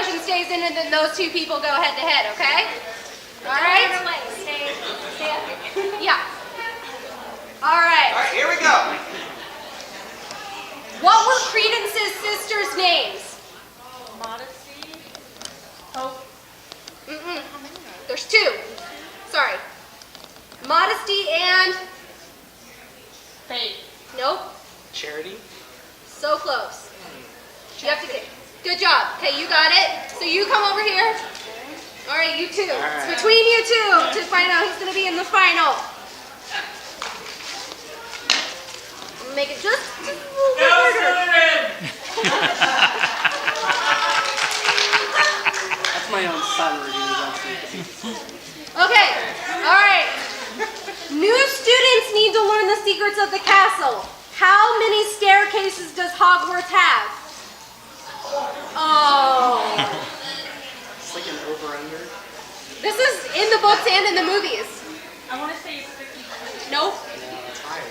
question stays in, and then those two people go head to head, okay? All right? Stay up here. Yeah. All right. All right, here we go. What were Credence's sisters' names? Modesty. Oh. There's two. Sorry. Modesty and... Faith. Nope. Charity. So close. You have to get... Good job. Okay, you got it. So you come over here. All right, you two. right. It's between you two to find out who's going to be in the final. I'm gonna make it just a little bit harder. That's my own son reading. Okay. All right. New students need to learn the secrets of the castle. How many staircases does Hogwarts have? Oh. It's like an over-under. This is in the books and in the movies. I want to say it's 52. Nope. No, it's higher.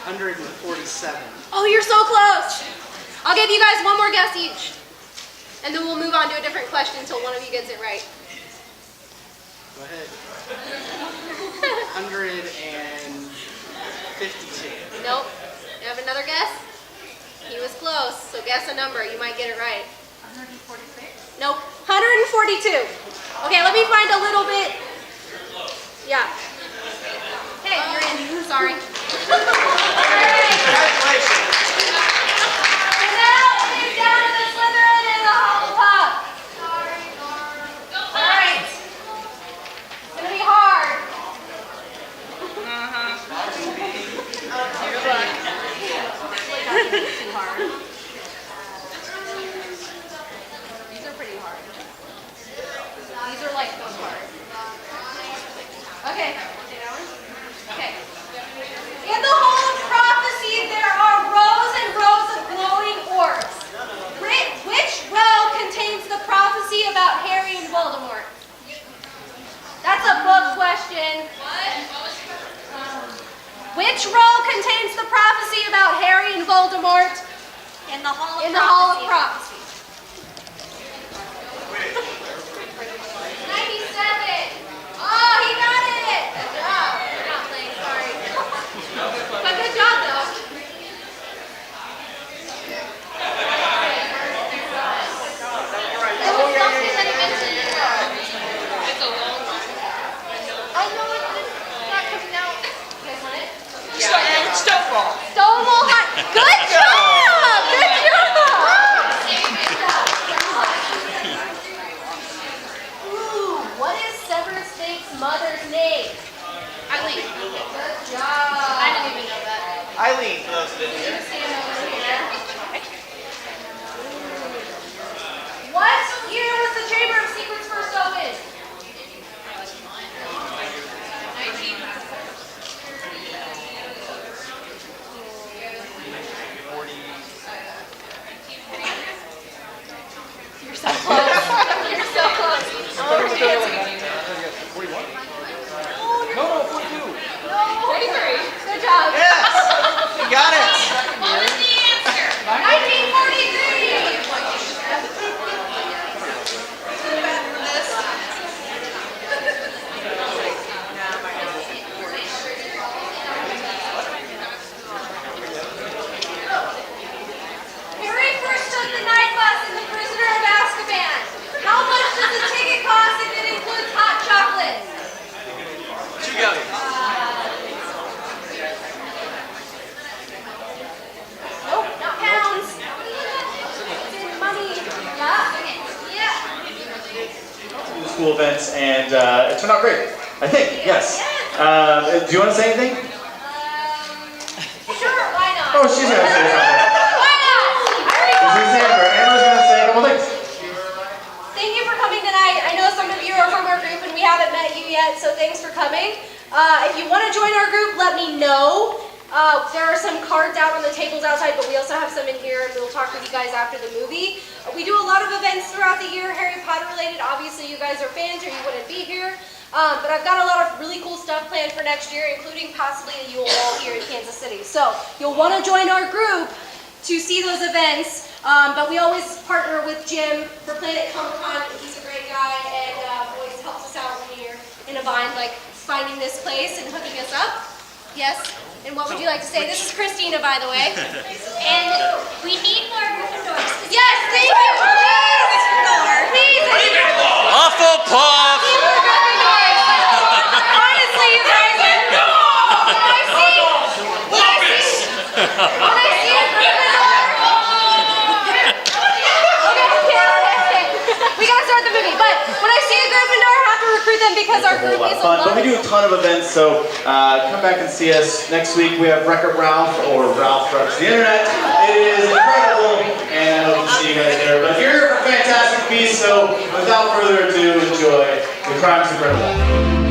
147. Oh, you're so close. I'll give you guys one more guess each. And then we'll move on to a different question until one of you gets it right. Go ahead. 152. Nope. You have another guess? He was close, so guess a number. You might get it right. 146. Nope. 142. Okay, let me find a little bit. Yeah. Hey, you're in. Sorry. Congratulations. So now it is down to the Slytherin and the Hufflepuff. All right. It's gonna be hard. Good luck. Too hard. These are pretty hard. These are like so hard. Okay. Okay. In the Hall of Prophecy, there are rows and rows of glowing orbs. Which row contains the prophecy about Harry and Voldemort? That's a book question. Which row contains the prophecy about Harry and Voldemort? In the Hall of In the Hall of Prophecy. 97. Oh, he got it. Good job. You're not playing, sorry. But good job, though. There was something that he mentioned. It's a long one. I know it's not coming out. You guys want it? Stonewall. Stonewall High. Good job. Good job. Ooh, what is Severus Snape's mother's name? Eileen. Good job. I didn't even know that. Eileen, for those that didn't hear. Stand over here. What year was the Chamber of Secrets first opened? 40. You're so close. You're so close. Oh, fancy. 41? No, No, 42. 43. Good job. Yes. You got it. What was the answer? 1943. Harry first took the night bus in The Prisoner of Azkaban. How much does the ticket cost if it includes hot chocolate? 2 galleons. Nope, not pounds. It's in money. Yeah. The school events, and it turned out great. I think, yes. Do you want to say anything? Sure, why not? Oh, she's going to say something. Why not? This is Amber. Amber's going to say a couple things. Thank you for coming tonight. I know some of you are from our group and we haven't met you yet, so thanks for coming. If you want to join our group, let me know. There are some cards out on the tables outside, but we also have some in here, and we'll talk with you guys after the movie. We do a lot of events throughout the year, Harry Potter related. Obviously, you guys are fans or you wouldn't be here. But I've got a lot of really cool stuff planned for next year, including possibly a Yule Ball here in Kansas City. So you'll want to join our group to see those events. But we always partner with Jim for Planet Comic-Con. He's a great guy and always helps us out when we're in a bind, like finding this place and hooking us up. Yes? And what would you like to say? This is Christina, by the way. And we need more Gryffindors. Yes, thank you! Please! Hufflepuff! Honestly, you guys, when I see a Gryffindor, okay. We gotta start the movie, but when I see a Gryffindor, I have to recruit them because our A group lot is of a fun, lot but we of do a ton of events, so come back and see us. Next week we have Wreck-It Ralph, or Ralph Runs the Internet. It is incredible, and I hope to see you guys there. But you're here for Fantastic Beasts, so without further ado, enjoy The Crimes of Grindelwald.